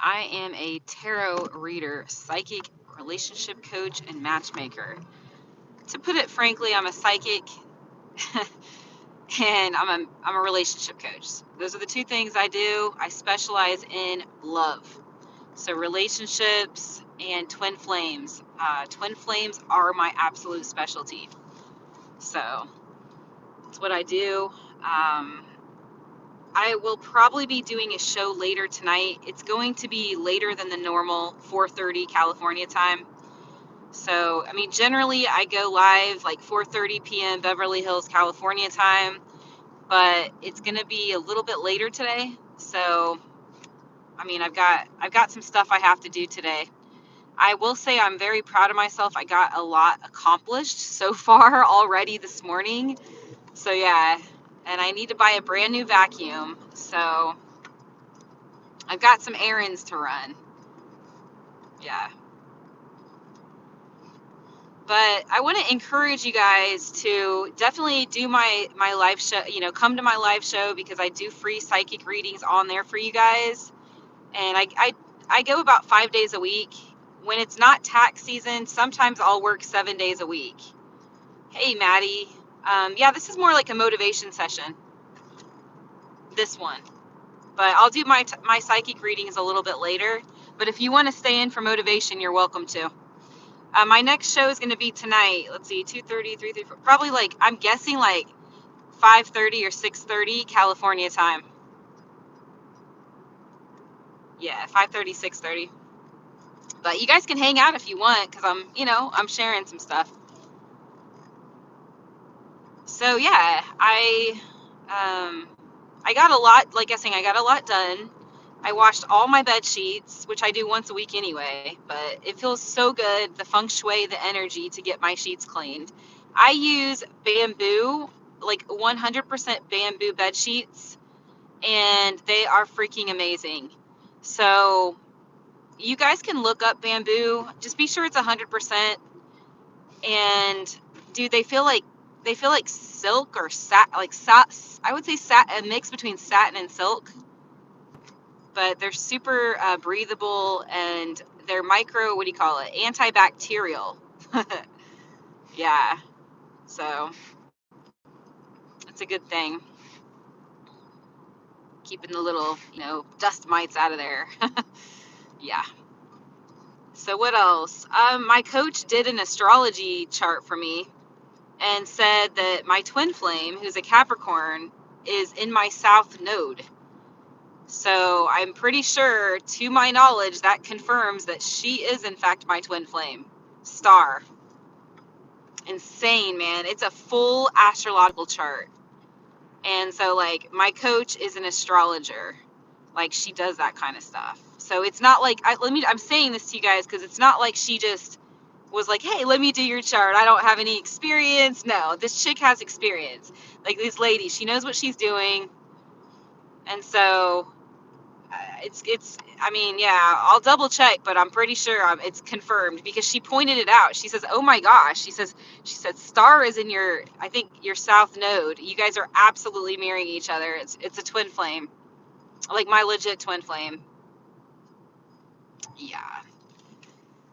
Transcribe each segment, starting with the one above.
I am a tarot reader, psychic, relationship coach, and matchmaker. To put it frankly, I'm a psychic and I'm a relationship coach. Those are the two things I do. I specialize in love. So relationships and twin flames. Twin flames are my absolute specialty. So that's what I do. I will probably be doing a show later tonight. It's going to be later than the normal 4:30 California time. So, I mean, generally I go live like 4:30 p.m. Beverly Hills, California time, but it's going to be a little bit later today. So, I mean, I've got some stuff I have to do today. I will say I'm very proud of myself. I got a lot accomplished so far already this morning. So, yeah, and I need to buy a brand new vacuum. So, I've got some errands to run. Yeah. But I want to encourage you guys to definitely do my live show, come to my live show, because I do free psychic readings on there for you guys. And I go about 5 days a week. When it's not tax season, sometimes I'll work 7 days a week. Hey, Maddie. Yeah, this is more like a motivation session, this one. But I'll do my psychic readings a little bit later. But if you want to stay in for motivation, you're welcome to. My next show is going to be tonight. Let's see, 2:30, 3:30, probably like, I'm guessing like 5:30 or 6:30 California time. Yeah, 5:30, 6:30. But you guys can hang out if you want, because I'm sharing some stuff. So yeah, I got a lot, like I saying, I got a lot done. I washed all my bed sheets, which I do once a week anyway, but it feels so good, the feng shui, the energy to get my sheets cleaned. I use bamboo, like 100% bamboo bed sheets, and they are freaking amazing. So you guys can look up bamboo. Just be sure it's 100%. And dude, they feel like silk or I would say a mix between satin and silk, but they're super breathable, and they're what do you call it, antibacterial. Yeah, so it's a good thing, keeping the little dust mites out of there. Yeah. So what else? My coach did an astrology chart for me and said that my twin flame, who's a Capricorn, is in my south node. So I'm pretty sure, to my knowledge, that confirms that she is in fact my twin flame star. Insane, man. It's a full astrological chart. And so, like, my coach is an astrologer. Like, she does that kind of stuff. So it's not like, I'm saying this to you guys because it's not like she just was like, hey, let me do your chart. I don't have any experience. No, this chick has experience. Like, this lady, she knows what she's doing. And so I mean, yeah, I'll double check, but I'm pretty sure it's confirmed, because she pointed it out. She says, oh my gosh, she said, star is in I think your south node. You guys are absolutely mirroring each other. It's a twin flame, like my legit twin flame. Yeah.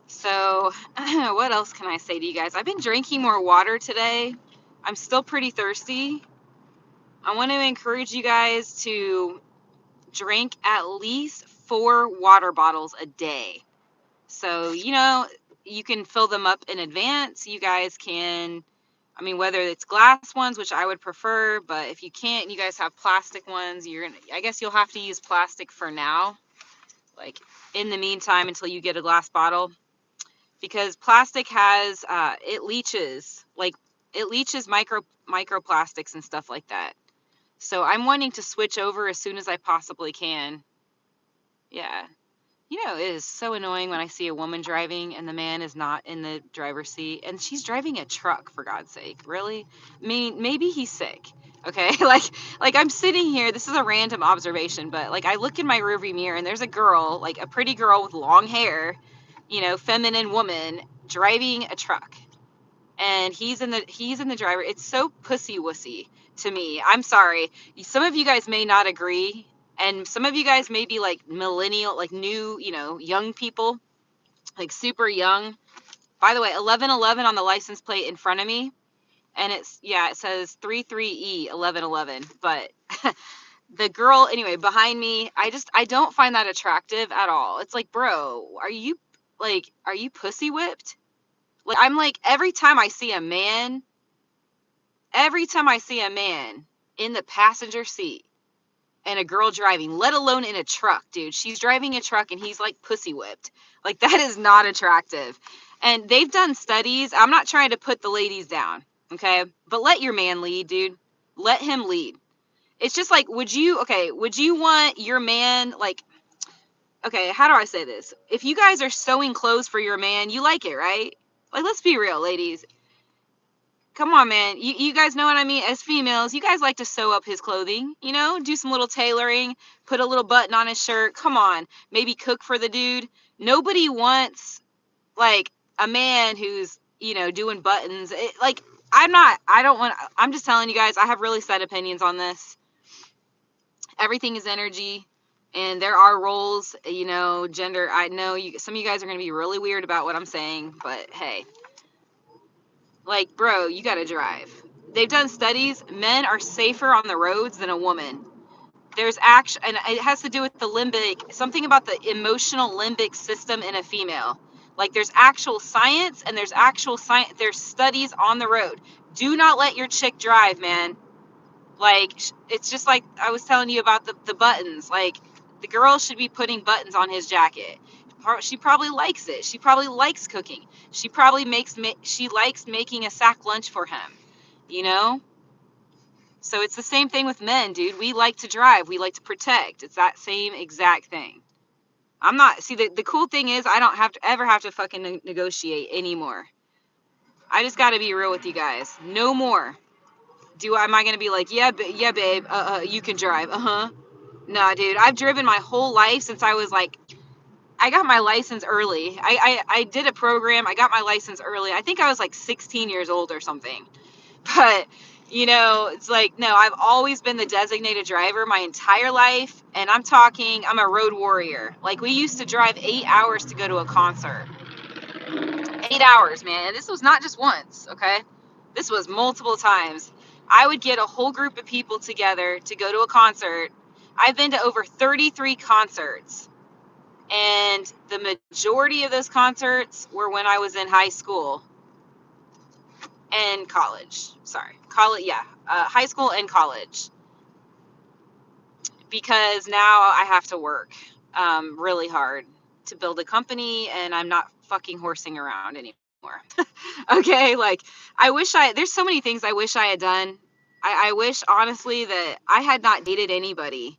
So what else can I say to you guys? I've been drinking more water today. I'm still pretty thirsty. I want to encourage you guys to drink at least 4 water bottles a day. So, you can fill them up in advance. You guys can, I mean, whether it's glass ones, which I would prefer, but if you can't, you guys have plastic ones, I guess you'll have to use plastic for now, like in the meantime, until you get a glass bottle, because plastic has, it leaches microplastics and stuff like that. So I'm wanting to switch over as soon as I possibly can. Yeah. It is so annoying when I see a woman driving and the man is not in the driver's seat, and she's driving a truck, for God's sake. Really? I mean, maybe he's sick. Okay? like I'm sitting here, this is a random observation, but like I look in my rearview mirror and there's a girl, like a pretty girl with long hair, feminine woman driving a truck. And he's in the driver. It's so pussy wussy to me. I'm sorry. Some of you guys may not agree, And some of you guys may be like millennial, like new, you know, young people, like super young. By the way, 1111 on the license plate in front of me. And it's, yeah, it says 33E 1111. But the girl, anyway, behind me, I don't find that attractive at all. It's like, bro, are you pussy whipped? Like, I'm like, every time I see a man in the passenger seat and a girl driving, let alone in a truck, dude, she's driving a truck and he's like pussy whipped. Like, that is not attractive. And they've done studies. I'm not trying to put the ladies down, okay? But let your man lead, dude. Let him lead. It's just like, would you want your man, like, okay, how do I say this? If you guys are sewing clothes for your man, you like it, right? Like, let's be real, ladies. Come on, man. You guys know what I mean? As females, you guys like to sew up his clothing, you know? Do some little tailoring, put a little button on his shirt. Come on. Maybe cook for the dude. Nobody wants, like, a man who's, you know, doing buttons. I'm just telling you guys, I have really set opinions on this. Everything is energy, and there are roles, you know, gender. I know some of you guys are going to be really weird about what I'm saying, but hey, like, bro, you got to drive. They've done studies. Men are safer on the roads than a woman. There's action, and it has to do with the limbic, something about the emotional limbic system in a female. Like, there's actual science, and there's studies on the road. Do not let your chick drive, man. Like, it's just like I was telling you about the buttons. Like, the girl should be putting buttons on his jacket. She probably likes it. She probably likes cooking. She probably she likes making a sack lunch for him, you know? So it's the same thing with men, dude. We like to drive. We like to protect. It's that same exact thing. The cool thing is I don't ever have to fucking negotiate anymore. I just got to be real with you guys. No more. Am I going to be like, yeah, babe, you can drive. Uh-huh. Nah, dude, I've driven my whole life since I was like, I got my license early. I did a program. I got my license early. I think I was like 16 years old or something. But, you know, it's like, no, I've always been the designated driver my entire life. And I'm a road warrior. Like, we used to drive 8 hours to go to a concert. 8 hours, man. And this was not just once, okay? This was multiple times. I would get a whole group of people together to go to a concert. I've been to over 33 concerts. And the majority of those concerts were when I was in high school and college. Sorry. College, yeah. High school and college. Because now I have to work really hard to build a company, and I'm not fucking horsing around anymore. Okay, like, there's so many things I wish I had done. I wish, honestly, that I had not dated anybody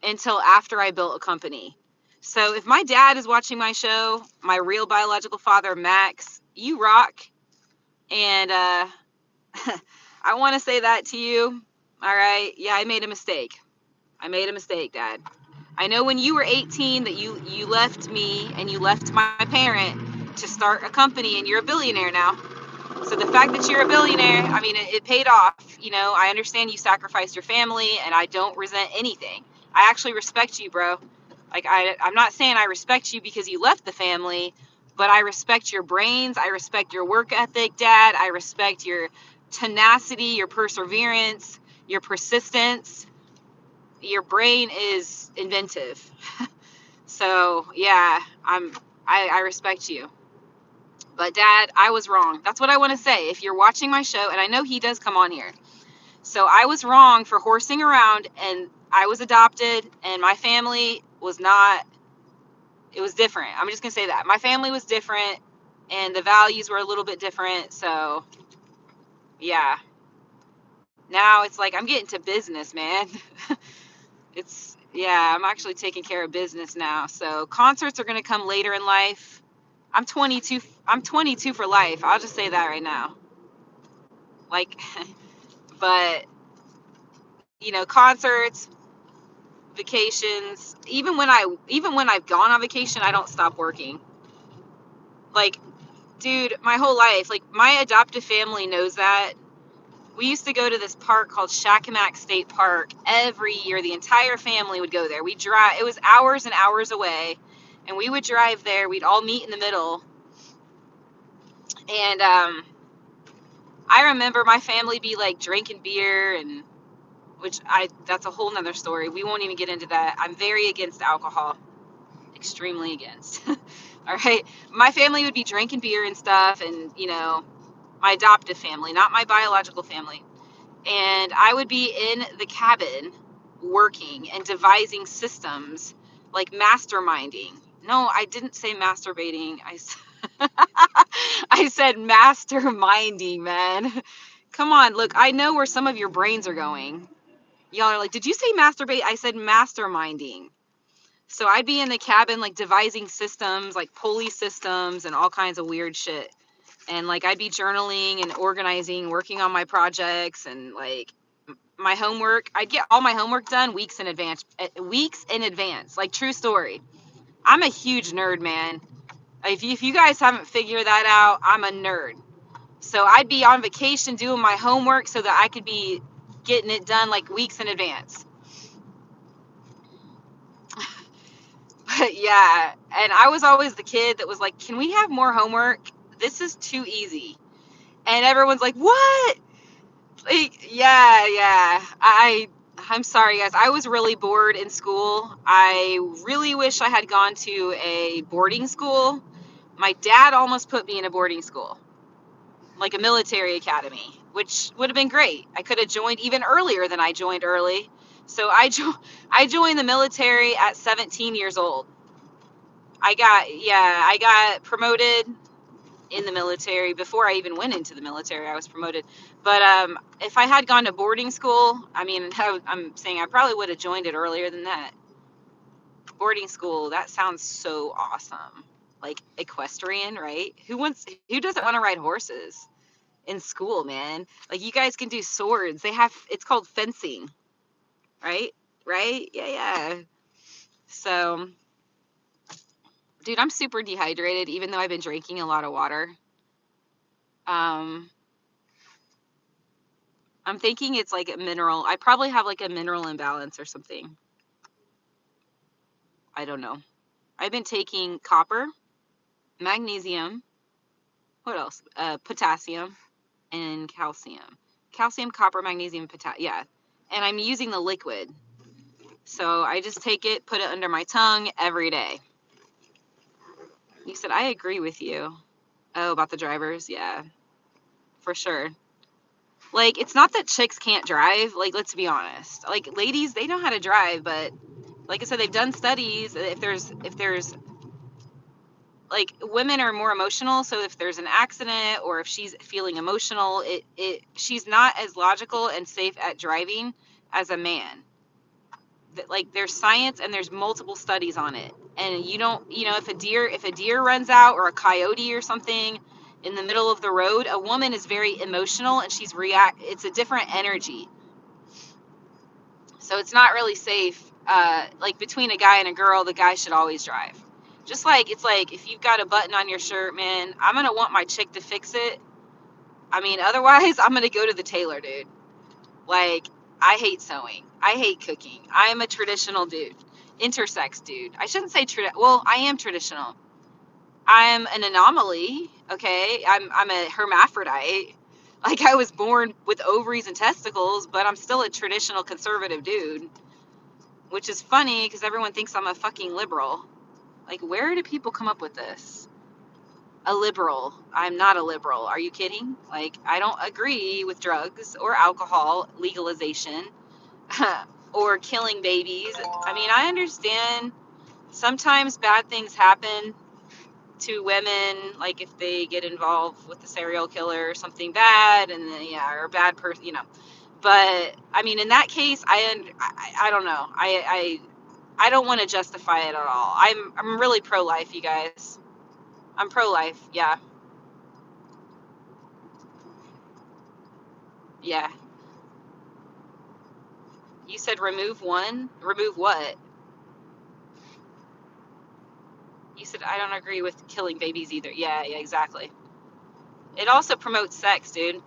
until after I built a company. So if my dad is watching my show, my real biological father, Max, you rock. And I want to say that to you. All right. Yeah, I made a mistake. Dad. I know when you were 18 that you left me and you left my parent to start a company, and you're a billionaire now. So the fact that you're a billionaire, I mean, it paid off. You know, I understand you sacrificed your family, and I don't resent anything. I actually respect you, bro. Like, I'm not saying I respect you because you left the family, but I respect your brains. I respect your work ethic, Dad. I respect your tenacity, your perseverance, your persistence. Your brain is inventive. So yeah, I respect you. But Dad, I was wrong. That's what I want to say. If you're watching my show, and I know he does come on here. So I was wrong for horsing around, and I was adopted, and my family was not, it was different. I'm just going to say that. My family was different, and the values were a little bit different. So yeah. Now it's like I'm getting to business, man. I'm actually taking care of business now. So concerts are going to come later in life. I'm 22 for life. I'll just say that right now. Like, but you know, concerts, vacations, even when I've gone on vacation, I don't stop working. Like, dude, my whole life, like, my adoptive family knows that. We used to go to this park called Shakamak State Park every year. The entire family would go there. We drive. It was hours and hours away, and we would drive there. We'd all meet in the middle, and I remember my family be like drinking beer, and that's a whole nother story. We won't even get into that. I'm very against alcohol, extremely against. All right, my family would be drinking beer and stuff, and my adoptive family, not my biological family. And I would be in the cabin working and devising systems, like masterminding. No, I didn't say masturbating. I said masterminding, man. Come on, look, I know where some of your brains are going. Y'all are like, did you say masturbate? I said masterminding. So I'd be in the cabin, like devising systems, like pulley systems and all kinds of weird shit. And like I'd be journaling and organizing, working on my projects and like my homework. I'd get all my homework done weeks in advance. Like, true story. I'm a huge nerd, man. If you guys haven't figured that out, I'm a nerd. So I'd be on vacation doing my homework so that I could be getting it done like weeks in advance. But yeah, and I was always the kid that was like, can we have more homework? This is too easy. And everyone's like, what? Like, yeah. I'm sorry, guys. I was really bored in school. I really wish I had gone to a boarding school. My dad almost put me in a boarding school, like a military academy, which would have been great. I could have joined even earlier than I joined early. So I joined the military at 17 years old. I got promoted in the military. Before I even went into the military, I was promoted. But if I had gone to boarding school, I mean, I'm saying I probably would have joined it earlier than that. Boarding school, that sounds so awesome. Like equestrian, right? Who doesn't want to ride horses in school, man? Like, you guys can do swords. It's called fencing, right? Right? Yeah. So, dude, I'm super dehydrated, even though I've been drinking a lot of water. Um, I'm thinking it's like a mineral. I probably have like a mineral imbalance or something. I don't know. I've been taking copper, magnesium, what else? Potassium and calcium. Calcium, copper, magnesium, potassium. Yeah. And I'm using the liquid. So I just take it, put it under my tongue every day. You said, I agree with you. Oh, about the drivers? Yeah, for sure. Like, it's not that chicks can't drive. Like, let's be honest. Like, ladies, they know how to drive, but like I said, they've done studies. If there's like, women are more emotional, so if there's an accident or if she's feeling emotional, she's not as logical and safe at driving as a man. Like, there's science and there's multiple studies on it. And you don't, if a deer runs out, or a coyote or something in the middle of the road, a woman is very emotional and it's a different energy. So it's not really safe. Like, between a guy and a girl, the guy should always drive. Just like, it's like, if you've got a button on your shirt, man, I'm going to want my chick to fix it. I mean, otherwise, I'm going to go to the tailor, dude. Like, I hate sewing. I hate cooking. I'm a traditional dude. Intersex dude. I shouldn't say well, I am traditional. I'm an anomaly, okay? I'm a hermaphrodite. Like, I was born with ovaries and testicles, but I'm still a traditional conservative dude. Which is funny because everyone thinks I'm a fucking liberal. Like, where do people come up with this? A liberal. I'm not a liberal. Are you kidding? Like, I don't agree with drugs or alcohol legalization or killing babies. I mean, I understand sometimes bad things happen to women, like if they get involved with a serial killer or something bad, and then, or a bad person, But I mean, in that case, I don't know. I don't want to justify it at all. I'm really pro-life, you guys. I'm pro-life. Yeah. Yeah. You said remove one? Remove what? You said I don't agree with killing babies either. Yeah, exactly. It also promotes sex, dude.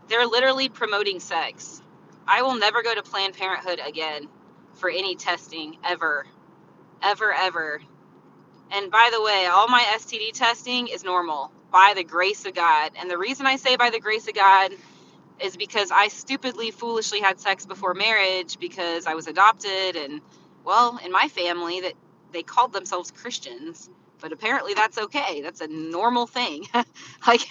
They're literally promoting sex. I will never go to Planned Parenthood again for any testing ever, ever, ever. And by the way, all my STD testing is normal by the grace of God. And the reason I say by the grace of God is because I stupidly, foolishly had sex before marriage because I was adopted. And, well, in my family, that they called themselves Christians. But apparently that's okay. That's a normal thing. Like,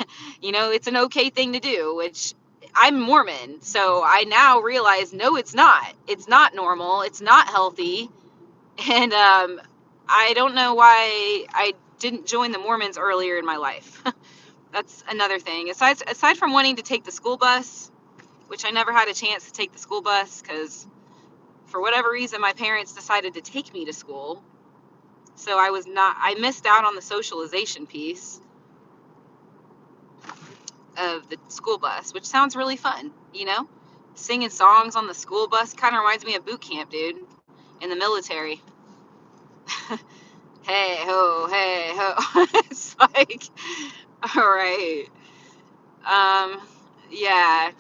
it's an okay thing to do, which I'm Mormon. So I now realize, no, it's not. It's not normal. It's not healthy. And I don't know why I didn't join the Mormons earlier in my life. That's another thing. Aside from wanting to take the school bus, which I never had a chance to take the school bus because for whatever reason my parents decided to take me to school. So I missed out on the socialization piece of the school bus, which sounds really fun, Singing songs on the school bus kind of reminds me of boot camp, dude, in the military. Hey ho, hey ho. It's like, all right. Yeah.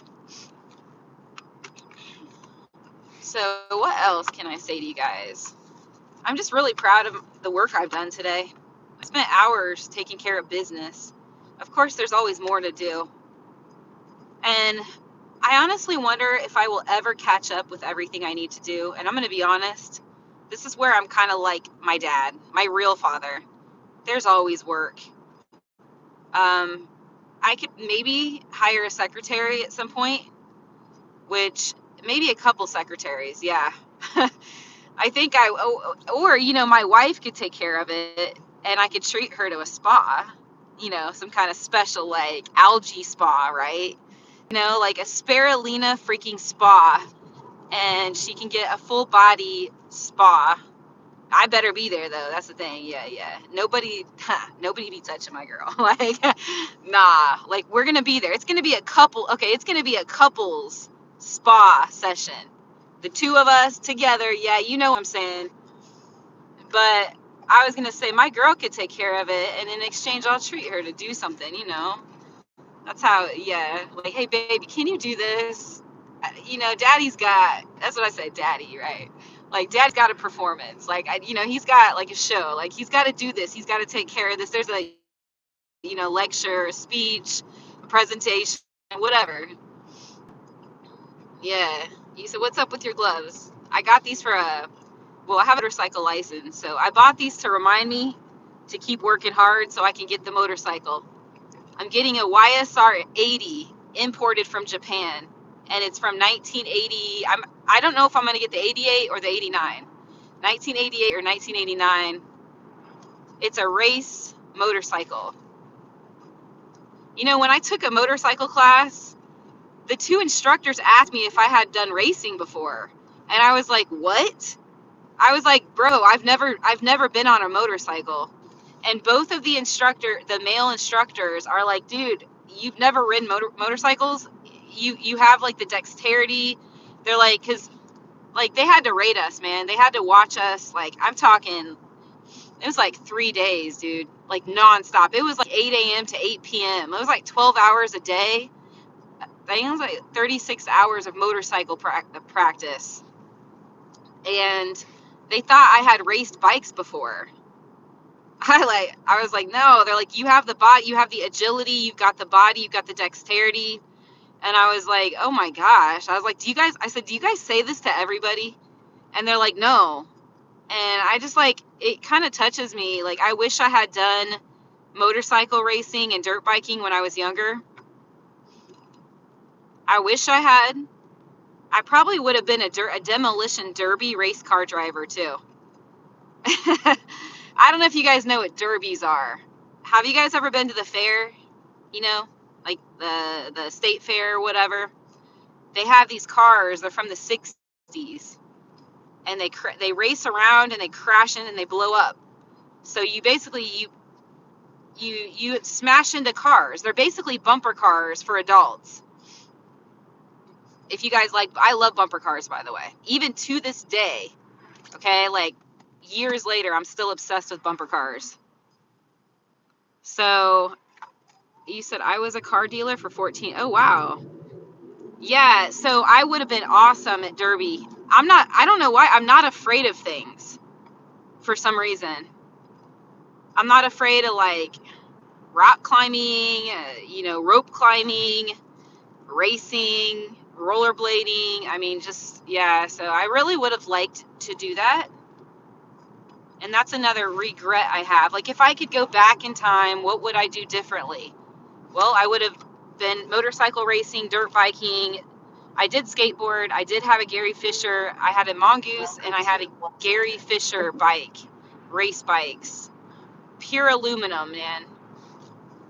So what else can I say to you guys? I'm just really proud of the work I've done today. I spent hours taking care of business. Of course, there's always more to do. And I honestly wonder if I will ever catch up with everything I need to do. And I'm going to be honest, this is where I'm kind of like my dad, my real father. There's always work. I could maybe hire a secretary at some point, which maybe a couple secretaries, yeah. I think or my wife could take care of it, and I could treat her to a spa, some kind of special like algae spa, right? Like a spirulina freaking spa, and she can get a full body spa. I better be there though. That's the thing. Yeah. Nobody be touching my girl. Like, nah. Like, we're gonna be there. It's gonna be a couple. Okay, it's gonna be a couples spa session. The two of us together. Yeah, you know what I'm saying. But I was gonna say my girl could take care of it, and in exchange, I'll treat her to do something. That's how. Yeah. Like, hey, baby, can you do this? Daddy's got. That's what I said, daddy, right? Like, dad's got a performance. Like, he's got like a show. Like, he's got to do this. He's got to take care of this. There's a, lecture, a speech, a presentation, whatever. Yeah. You said, what's up with your gloves? I got these for I have a motorcycle license. So I bought these to remind me to keep working hard so I can get the motorcycle. I'm getting a YSR 80 imported from Japan. And it's from 1980. I don't know if I'm going to get the 88 or the 89. 1988 or 1989. It's a race motorcycle. When I took a motorcycle class, the two instructors asked me if I had done racing before. And I was like, "What?" I was like, "Bro, I've never been on a motorcycle." And both of the male instructors are like, "Dude, you've never ridden motorcycles? You have like the dexterity." They're like, cuz like they had to rate us, man. They had to watch us. Like, I'm talking, it was like 3 days, dude. Like, nonstop. It was like 8 a.m. to 8 p.m. It was like 12 hours a day. I think it was like 36 hours of motorcycle practice. And they thought I had raced bikes before. I was like, no. They're like, you have the body, you have the agility, you've got the body, you've got the dexterity. And I was like, oh my gosh. I was like, do you guys say this to everybody? And they're like, no. And I just like, it kind of touches me. Like, I wish I had done motorcycle racing and dirt biking when I was younger. I wish I had. I probably would have been a demolition derby race car driver too. I don't know if you guys know what derbies are. Have you guys ever been to the fair? Like the state fair or whatever? They have these cars. They're from the 60s. And they race around and they crash in and they blow up. So you basically, you smash into cars. They're basically bumper cars for adults. If you guys I love bumper cars, by the way. Even to this day, okay, like years later, I'm still obsessed with bumper cars. So you said I was a car dealer for 14. Oh, wow. Yeah, so I would have been awesome at Derby. I don't know why, I'm not afraid of things for some reason. I'm not afraid of like rock climbing, rope climbing, racing, rollerblading. I mean, just, yeah, so I really would have liked to do that. And that's another regret I have. Like, if I could go back in time, what would I do differently? Well, I would have been motorcycle racing, dirt biking. I did skateboard. I did have a Gary Fisher. I had a Mongoose, and I had a Gary Fisher bike, race bikes. Pure aluminum, man.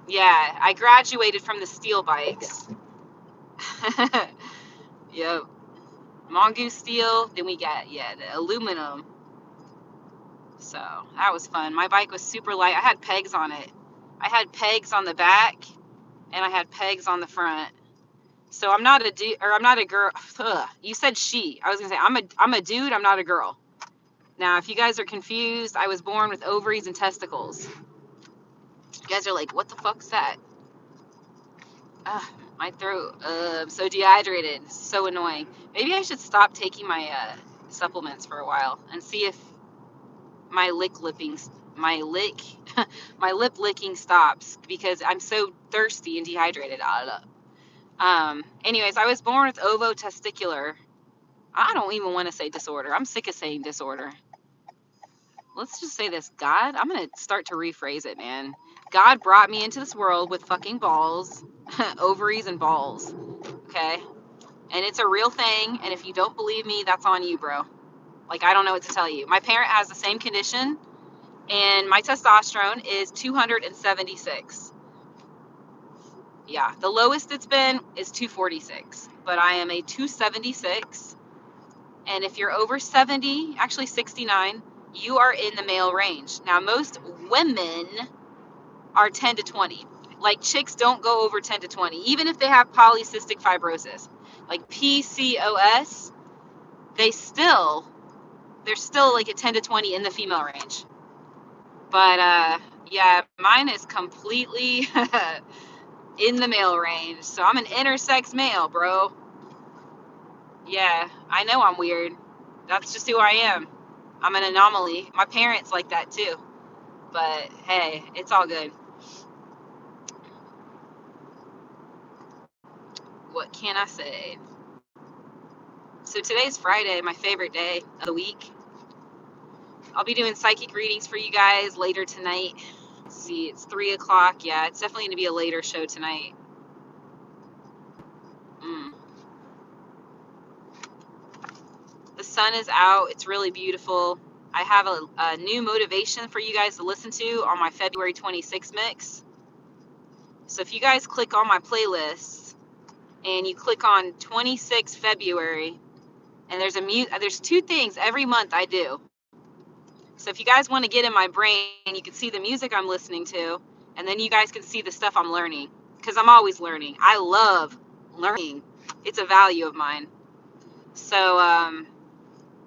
Yeah, I graduated from the steel bikes. Yep. Mongoose steel. Then we got, yeah, the aluminum. So that was fun. My bike was super light. I had pegs on it. I had pegs on the back, and I had pegs on the front. So I'm not a dude, or I'm not a girl. Ugh, you said she. I was gonna say I'm a dude. I'm not a girl. Now, if you guys are confused, I was born with ovaries and testicles. You guys are like, what the fuck's that? Ugh, my throat. I'm so dehydrated. So annoying. Maybe I should stop taking my supplements for a while and see if my my lip licking stops, because I'm so thirsty and dehydrated. Anyways, I was born with ovotesticular. I don't even want to say disorder. I'm sick of saying disorder. Let's just say this. God, I'm going to start to rephrase it, man. God brought me into this world with fucking balls, ovaries and balls. Okay? And it's a real thing. And if you don't believe me, that's on you, bro. Like, I don't know what to tell you. My parent has the same condition, and my testosterone is 276. Yeah, the lowest it's been is 246, but I am a 276. And if you're over 70, actually 69, you are in the male range. Now, most women are 10 to 20. Like, chicks don't go over 10 to 20, even if they have polycystic fibrosis. Like PCOS, they're still like a 10 to 20 in the female range. But yeah, mine is completely in the male range. So I'm an intersex male, bro. Yeah, I know I'm weird. That's just who I am. I'm an anomaly. My parents like that too. But hey, it's all good. What can I say? So today's Friday, my favorite day of the week. I'll be doing psychic readings for you guys later tonight. Let's see, it's 3 o'clock. Yeah, it's definitely going to be a later show tonight. Mm. The sun is out. It's really beautiful. I have a new motivation for you guys to listen to on my February 26th mix. So if you guys click on my playlists and you click on 26 February, and there's two things every month I do. So if you guys want to get in my brain, you can see the music I'm listening to, and then you guys can see the stuff I'm learning, because I'm always learning. I love learning. It's a value of mine. So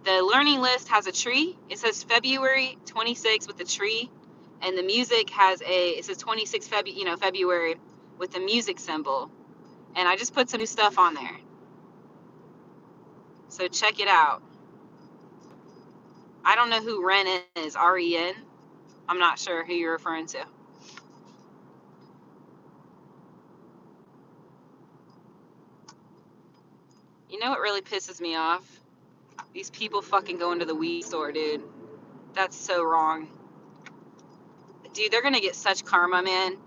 the learning list has a tree. It says February 26 with the tree, and the music it says 26 February with the music symbol. And I just put some new stuff on there. So check it out. I don't know who Ren is, R-E-N. I'm not sure who you're referring to. You know what really pisses me off? These people fucking go into the weed store, dude. That's so wrong. Dude, they're gonna get such karma, man.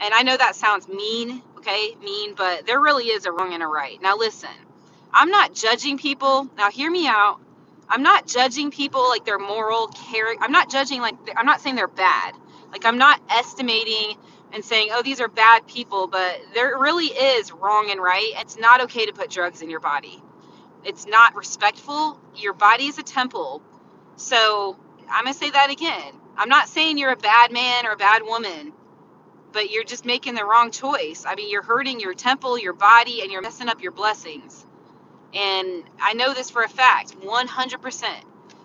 And I know that sounds mean, okay? Mean, but there really is a wrong and a right. Now listen, I'm not judging people. Now hear me out. I'm not judging people like their moral character. I'm not judging I'm not saying they're bad. Like, I'm not estimating and saying, oh, these are bad people, but there really is wrong and right. It's not okay to put drugs in your body. It's not respectful. Your body is a temple. So I'm going to say that again. I'm not saying you're a bad man or a bad woman, but you're just making the wrong choice. I mean, you're hurting your temple, your body, and you're messing up your blessings. And I know this for a fact, 100%.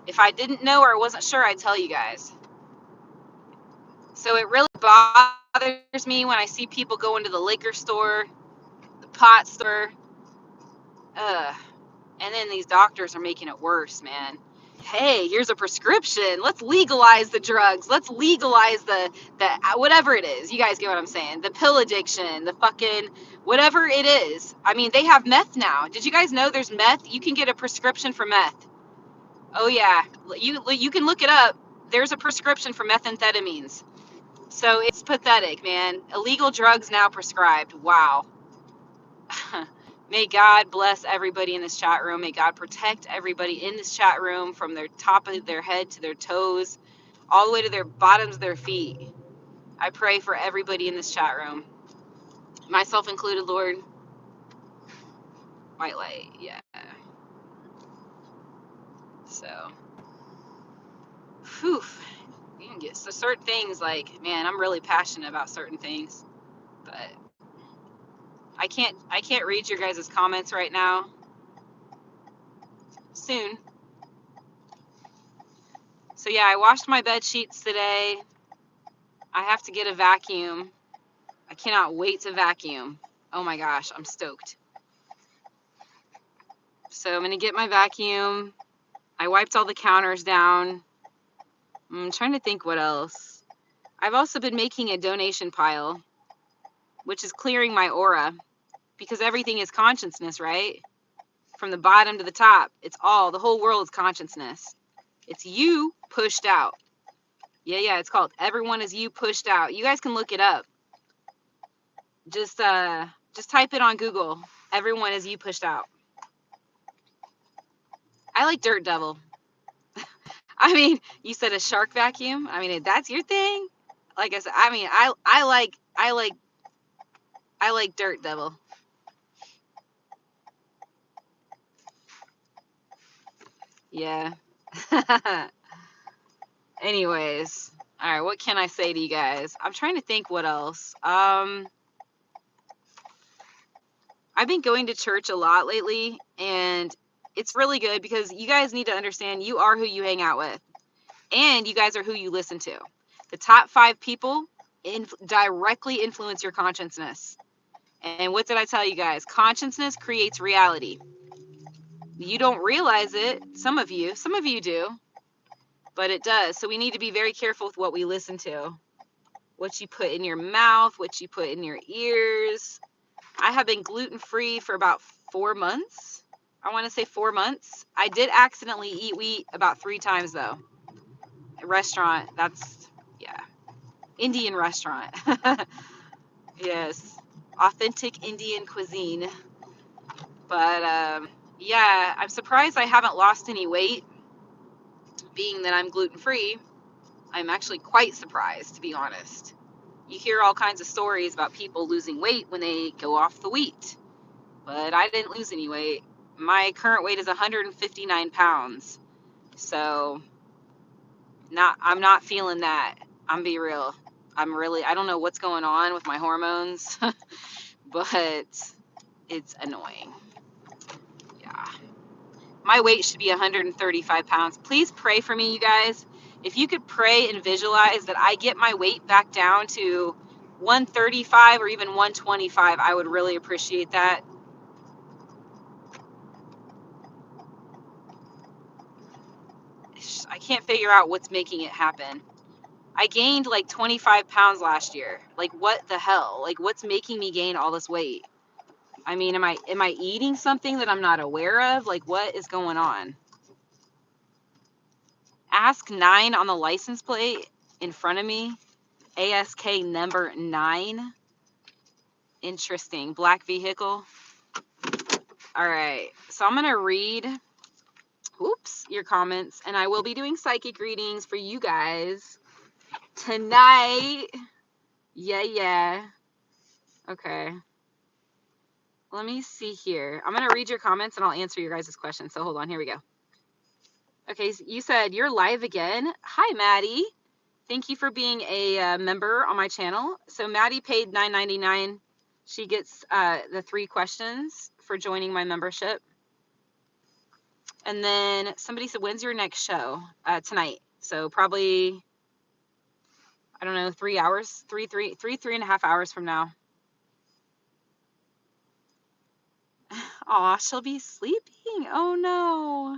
If I didn't know or wasn't sure, I'd tell you guys. So it really bothers me when I see people go into the liquor store, the pot store, Ugh. And then these doctors are making it worse, man. Hey, here's a prescription. Let's legalize the drugs. Let's legalize the whatever it is. You guys get what I'm saying? The pill addiction, the fucking whatever it is. I mean, they have meth now. Did you guys know there's meth? You can get a prescription for meth. Oh yeah, you can look it up. There's a prescription for methamphetamines. So it's pathetic, man. Illegal drugs now prescribed. Wow. May God bless everybody in this chat room. May God protect everybody in this chat room from their top of their head to their toes, all the way to their bottoms of their feet. I pray for everybody in this chat room, myself included, Lord. White light, yeah. So, whew. You can get so certain things like, man, I'm really passionate about certain things, but I can't read your guys' comments right now. Soon. So yeah, I washed my bed sheets today. I have to get a vacuum. I cannot wait to vacuum. Oh my gosh, I'm stoked. So I'm gonna get my vacuum. I wiped all the counters down. I'm trying to think what else. I've also been making a donation pile, which is clearing my aura, because everything is consciousness, right? From the bottom to the top, it's all, the whole world is consciousness. It's you pushed out. Yeah, it's called Everyone Is You Pushed Out. You guys can look it up. Just type it on Google. Everyone Is You Pushed Out. I like Dirt Devil. I mean, you said a shark vacuum. I mean, if that's your thing, like I said, I mean, I like Dirt Devil. Yeah. Anyways, all right. What can I say to you guys? I'm trying to think what else. I've been going to church a lot lately, and it's really good because you guys need to understand you are who you hang out with, and you guys are who you listen to. The top 5 people directly influence your consciousness. And what did I tell you guys? Consciousness creates reality. You don't realize it. Some of you do, but it does. So we need to be very careful with what we listen to, what you put in your mouth, what you put in your ears. I have been gluten-free for about 4 months. I want to say 4 months. I did accidentally eat wheat about 3 times though. A restaurant, that's, yeah. Indian restaurant. Yes. Authentic Indian cuisine. But yeah, I'm surprised I haven't lost any weight, being that I'm gluten-free. I'm actually quite surprised, to be honest. You hear all kinds of stories about people losing weight when they go off the wheat, but I didn't lose any weight. My current weight is 159 pounds, so I'm not feeling that. I'm be real. I don't know what's going on with my hormones, but it's annoying. Yeah. My weight should be 135 pounds. Please pray for me, you guys. If you could pray and visualize that I get my weight back down to 135 or even 125, I would really appreciate that. I can't figure out what's making it happen. I gained like 25 pounds last year. Like, what the hell? Like, what's making me gain all this weight? I mean, am I eating something that I'm not aware of? Like, what is going on? Ask 9 on the license plate in front of me. ASK number 9. Interesting. Black vehicle. All right. So I'm going to read, your comments, and I will be doing psychic readings for you guys tonight. Yeah. Okay. Let me see here. I'm going to read your comments and I'll answer your guys' questions. So hold on. Here we go. Okay. So you said you're live again. Hi, Maddie. Thank you for being a member on my channel. So Maddie paid $9.99. She gets the 3 questions for joining my membership. And then somebody said, when's your next show? Tonight. So probably, I don't know, 3 hours, 3.5 hours from now. Aw, she'll be sleeping. Oh no.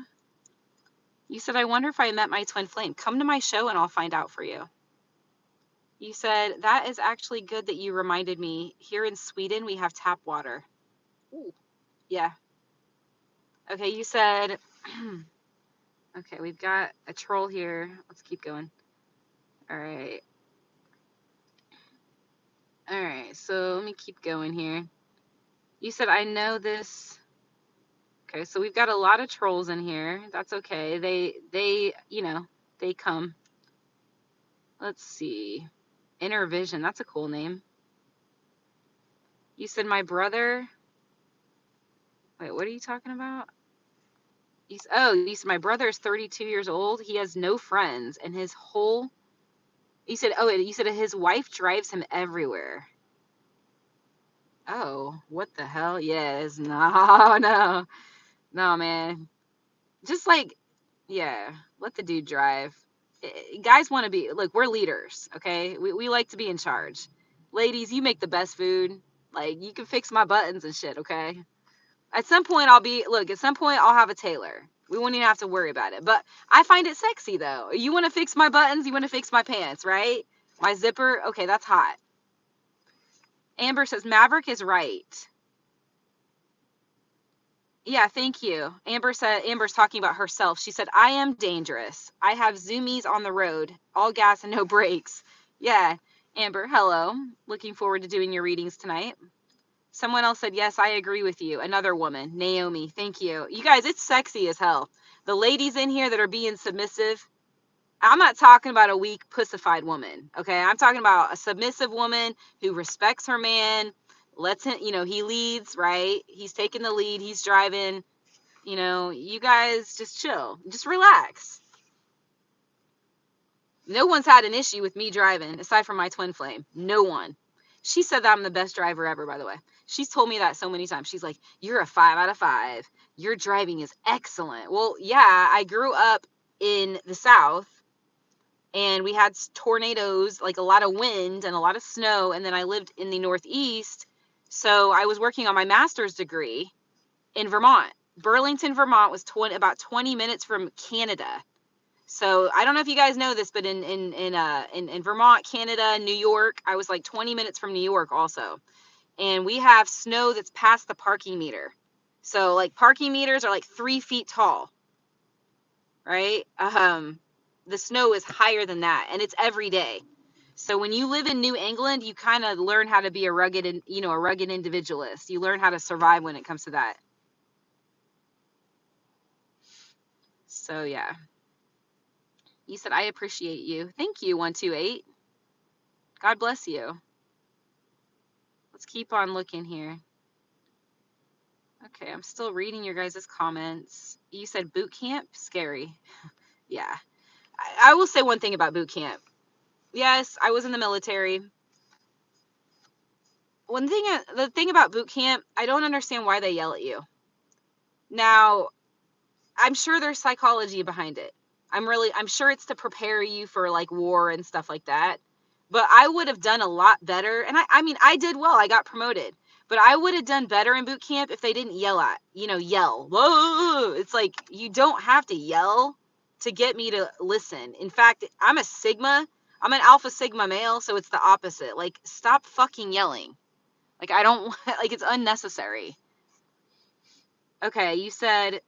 You said, I wonder if I met my twin flame. Come to my show and I'll find out for you. You said, that is actually good that you reminded me. Here in Sweden, we have tap water. Ooh. Yeah. Okay, you said, okay, we've got a troll here. Let's keep going. All right. All right, so let me keep going here. You said, I know this. Okay, so we've got a lot of trolls in here. That's okay. They, they come. Let's see. Inner Vision. That's a cool name. You said, my brother. Wait, what are you talking about? You said, my brother is 32 years old. He has no friends, and his whole. You said his wife drives him everywhere. Oh, what the hell? Yes. No, no, no, man. Just like, yeah, let the dude drive. Guys want to be, look, we're leaders, okay? We like to be in charge. Ladies, you make the best food. Like, you can fix my buttons and shit, okay? At some point, I'll have a tailor. We won't even have to worry about it. But I find it sexy, though. You want to fix my buttons? You want to fix my pants, right? My zipper? Okay, that's hot. Amber says, Maverick is right. Yeah, thank you. Amber's talking about herself. She said, I am dangerous. I have zoomies on the road, all gas and no brakes. Yeah, Amber, hello. Looking forward to doing your readings tonight. Someone else said, yes, I agree with you. Another woman, Naomi, thank you. You guys, it's sexy as hell. The ladies in here that are being submissive, I'm not talking about a weak, pussified woman, okay? I'm talking about a submissive woman who respects her man, lets him, he leads, right? He's taking the lead, he's driving. You guys just chill. Just relax. No one's had an issue with me driving, aside from my twin flame. No one. She said that I'm the best driver ever, by the way. She's told me that so many times. She's like, you're a 5 out of 5. Your driving is excellent. Well, yeah, I grew up in the South, and we had tornadoes, like a lot of wind and a lot of snow, and then I lived in the Northeast, so I was working on my master's degree in Vermont. Burlington, Vermont was about 20 minutes from Canada. So I don't know if you guys know this, but in Vermont, Canada, New York, I was like 20 minutes from New York also. And we have snow that's past the parking meter. So like parking meters are like 3 feet tall, right? The snow is higher than that, and it's every day. So when you live in New England, you kind of learn how to be a rugged individualist. You learn how to survive when it comes to that. So yeah. You said, I appreciate you. Thank you, 128. God bless you. Let's keep on looking here. Okay, I'm still reading your guys' comments. You said boot camp? Scary. Yeah. I will say one thing about boot camp. Yes, I was in the military. The thing about boot camp, I don't understand why they yell at you. Now, I'm sure there's psychology behind it. I'm sure it's to prepare you for like war and stuff like that. But I would have done a lot better. And I mean, I did well. I got promoted. But I would have done better in boot camp if they didn't yell. Whoa! It's like, you don't have to yell to get me to listen. In fact, I'm a Sigma. I'm an Alpha Sigma male, so it's the opposite. Like, stop fucking yelling. Like, I don't like, it's unnecessary. Okay, you said,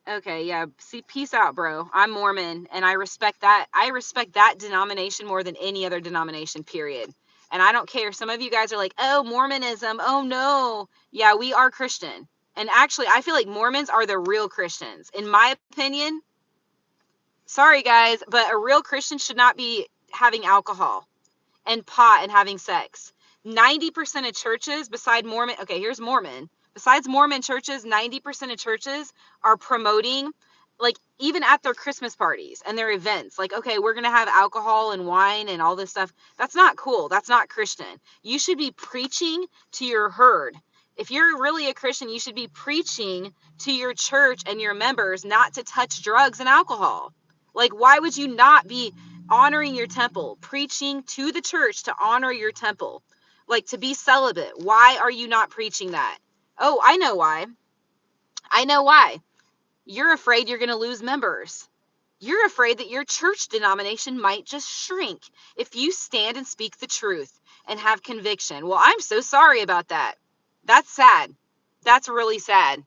okay, yeah. See, peace out, bro. I'm Mormon, and I respect that. I respect that denomination more than any other denomination, period. And I don't care. Some of you guys are like, oh, Mormonism. Oh, no. Yeah, we are Christian. And actually, I feel like Mormons are the real Christians. In my opinion, sorry, guys, but a real Christian should not be having alcohol and pot and having sex. 90% of churches, besides Mormon, okay, here's Mormon. Besides Mormon churches, 90% of churches are promoting, like, even at their Christmas parties and their events, like, okay, we're going to have alcohol and wine and all this stuff. That's not cool. That's not Christian. You should be preaching to your herd. If you're really a Christian, you should be preaching to your church and your members not to touch drugs and alcohol. Like, why would you not be honoring your temple, preaching to the church to honor your temple? Like, to be celibate. Why are you not preaching that? Oh, I know why. I know why. You're afraid you're going to lose members. You're afraid that your church denomination might just shrink if you stand and speak the truth and have conviction. Well, I'm so sorry about that. That's sad. That's really sad.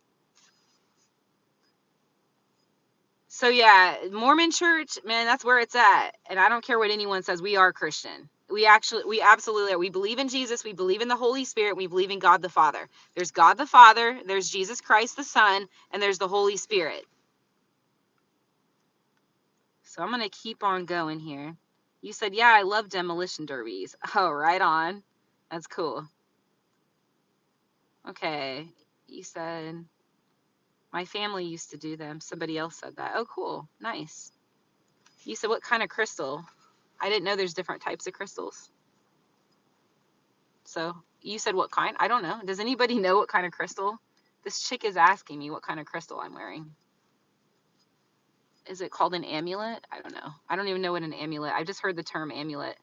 So yeah, Mormon church, man, that's where it's at. And I don't care what anyone says. We are Christian. We absolutely are. We believe in Jesus. We believe in the Holy Spirit. We believe in God the Father. There's God the Father. There's Jesus Christ the Son. And there's the Holy Spirit. So I'm going to keep on going here. You said, yeah, I love demolition derbies. Oh, right on. That's cool. Okay. You said, my family used to do them. Somebody else said that. Oh, cool. Nice. You said, what kind of crystal? I didn't know there's different types of crystals. So you said what kind? I don't know. Does anybody know what kind of crystal? This chick is asking me what kind of crystal I'm wearing. Is it called an amulet? I don't know. I don't even know what an amulet. I just heard the term amulet.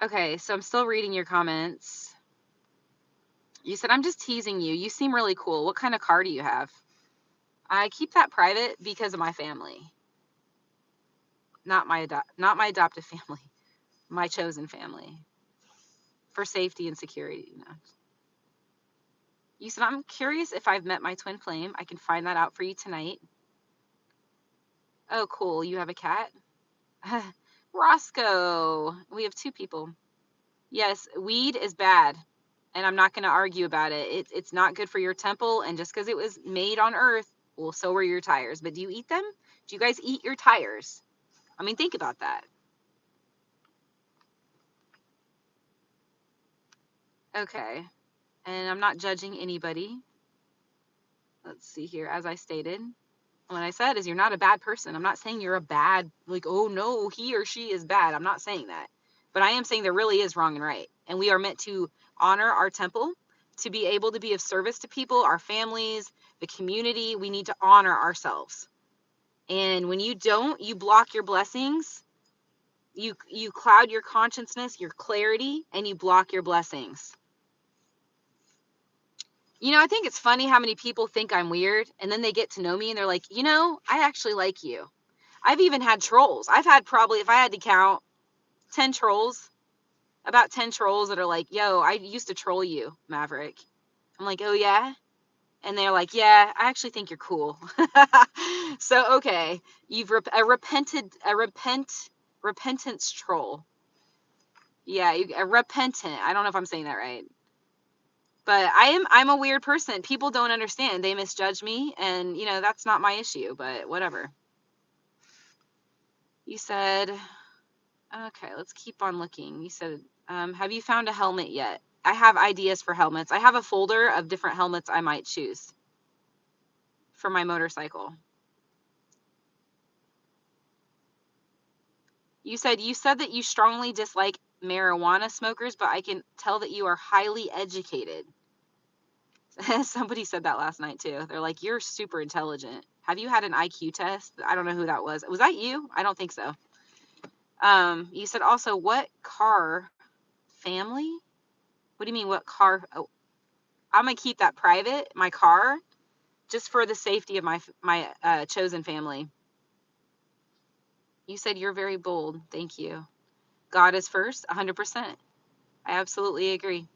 Okay, so I'm still reading your comments. You said, I'm just teasing you. You seem really cool. What kind of car do you have? I keep that private because of my family. Not my adoptive family. My chosen family. For safety and security. You know. You said, I'm curious if I've met my twin flame. I can find that out for you tonight. Oh, cool. You have a cat? Roscoe. We have two people. Yes, weed is bad. And I'm not going to argue about it. It's not good for your temple. And just because it was made on earth, well, so were your tires. But do you eat them? Do you guys eat your tires? I mean, think about that. Okay. And I'm not judging anybody. Let's see here. As I stated, what I said is you're not a bad person. I'm not saying you're a bad, like, oh no, he or she is bad. I'm not saying that. But I am saying there really is wrong and right. And we are meant to honor our temple, to be able to be of service to people, our families, the community. We need to honor ourselves. And when you don't, you block your blessings. You cloud your consciousness, your clarity, and you block your blessings. You know, I think it's funny how many people think I'm weird, and then they get to know me and they're like, you know, I actually like you. I've even had trolls. I've had probably, if I had to count, 10 trolls, about 10 trolls that are like, yo, I used to troll you, Maverick. I'm like, oh yeah? And they're like, yeah, I actually think you're cool. So, okay, you've repentance troll. Yeah, a repentant. I don't know if I'm saying that right. But I'm a weird person. People don't understand. They misjudge me, and you know, that's not my issue, but whatever. You said, okay, let's keep on looking. You said, have you found a helmet yet? I have ideas for helmets. I have a folder of different helmets I might choose for my motorcycle. You said that you strongly dislike marijuana smokers, but I can tell that you are highly educated. Somebody said that last night too. They're like, you're super intelligent. Have you had an IQ test? I don't know who that was. Was that you? I don't think so. You said also, what car family? What do you mean, what car? Oh, I'm going to keep that private, my car, just for the safety of my chosen family. You said you're very bold. Thank you. God is first, 100%. I absolutely agree.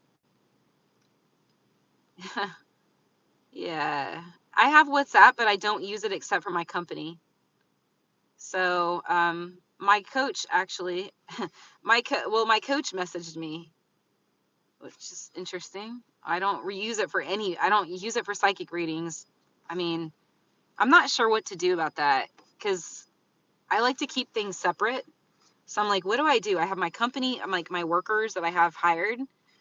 Yeah. I have WhatsApp, but I don't use it except for my company. So, my coach actually, my coach messaged me, which is interesting. I don't use it for psychic readings. I mean, I'm not sure what to do about that because I like to keep things separate. So I'm like, what do? I have my company, I'm like my workers that I have hired,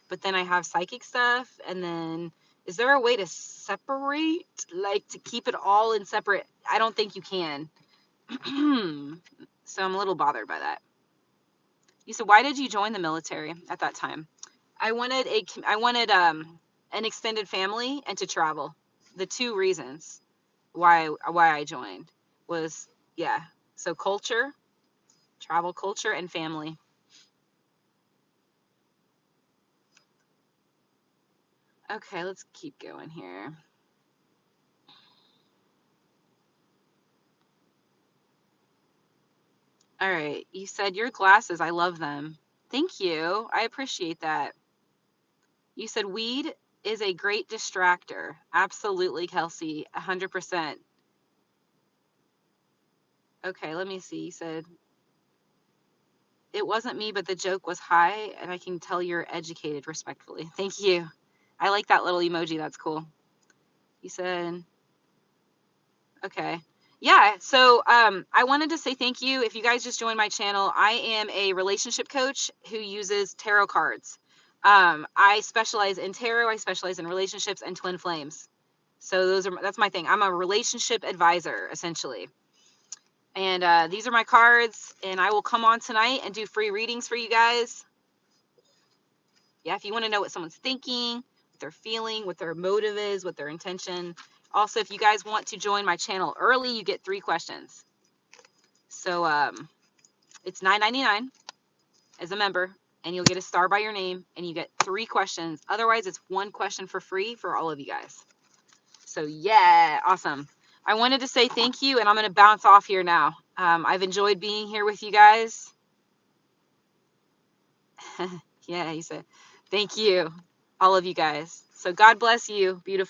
but then I have psychic stuff. And then is there a way to separate, like to keep it all in separate? I don't think you can. So I'm a little bothered by that. You said, why did you join the military at that time? I wanted an extended family and to travel. The two reasons why I joined was, yeah. So culture Travel, culture, and family. Okay, let's keep going here. All right, you said your glasses, I love them. Thank you. I appreciate that. You said weed is a great distractor. Absolutely, Kelsey. 100%. Okay, let me see. You said it wasn't me, but the joke was high, and I can tell you're educated, respectfully. Thank you. I like that little emoji. That's cool. You said, okay. Yeah, so I wanted to say thank you. If you guys just joined my channel, I am a relationship coach who uses tarot cards. I specialize in tarot, I specialize in relationships and twin flames. So that's my thing. I'm a relationship advisor, essentially. And these are my cards, and I will come on tonight and do free readings for you guys. Yeah, if you want to know what someone's thinking, what they're feeling, what their motive is, what their intention. Also, if you guys want to join my channel early, you get 3 questions. So it's $9.99 as a member, and you'll get a star by your name, and you get 3 questions. Otherwise, it's 1 question for free for all of you guys. So yeah, awesome. I wanted to say thank you, and I'm going to bounce off here now. I've enjoyed being here with you guys. Yeah, he said, thank you, all of you guys. So God bless you, beautiful.